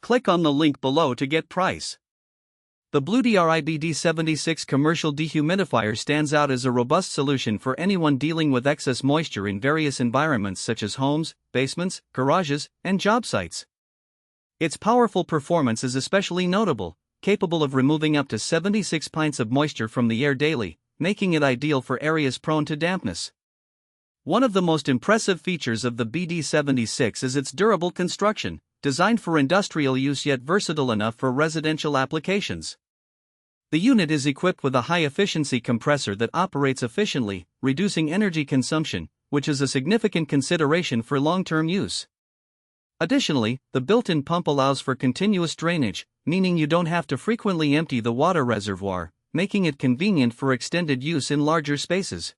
Click on the link below to get price. The BlueDri BD-76 Commercial Dehumidifier stands out as a robust solution for anyone dealing with excess moisture in various environments such as homes, basements, garages, and job sites. Its powerful performance is especially notable, capable of removing up to 76 pints of moisture from the air daily, making it ideal for areas prone to dampness. One of the most impressive features of the BD-76 is its durable construction, designed for industrial use yet versatile enough for residential applications. The unit is equipped with a high-efficiency compressor that operates efficiently, reducing energy consumption, which is a significant consideration for long-term use. Additionally, the built-in pump allows for continuous drainage, meaning you don't have to frequently empty the water reservoir, making it convenient for extended use in larger spaces.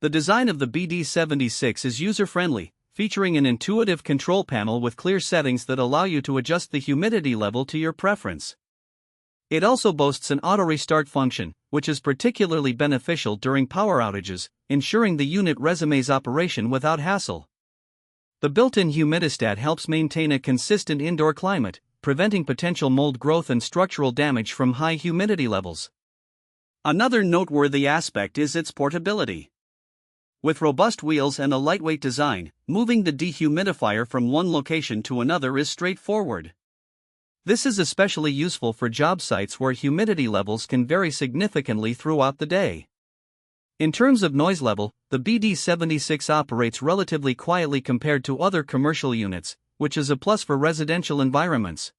The design of the BD-76 is user-friendly, featuring an intuitive control panel with clear settings that allow you to adjust the humidity level to your preference. It also boasts an auto-restart function, which is particularly beneficial during power outages, ensuring the unit resumes operation without hassle. The built-in humidistat helps maintain a consistent indoor climate, preventing potential mold growth and structural damage from high humidity levels. Another noteworthy aspect is its portability. With robust wheels and a lightweight design, moving the dehumidifier from one location to another is straightforward. This is especially useful for job sites where humidity levels can vary significantly throughout the day. In terms of noise level, the BD-76 operates relatively quietly compared to other commercial units, which is a plus for residential environments.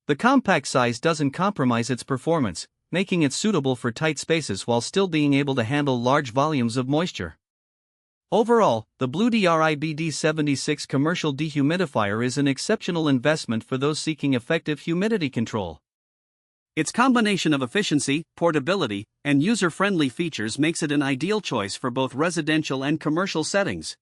The compact size doesn't compromise its performance, making it suitable for tight spaces while still being able to handle large volumes of moisture. Overall, the BlueDri BD-76 Commercial Dehumidifier is an exceptional investment for those seeking effective humidity control. Its combination of efficiency, portability, and user-friendly features makes it an ideal choice for both residential and commercial settings.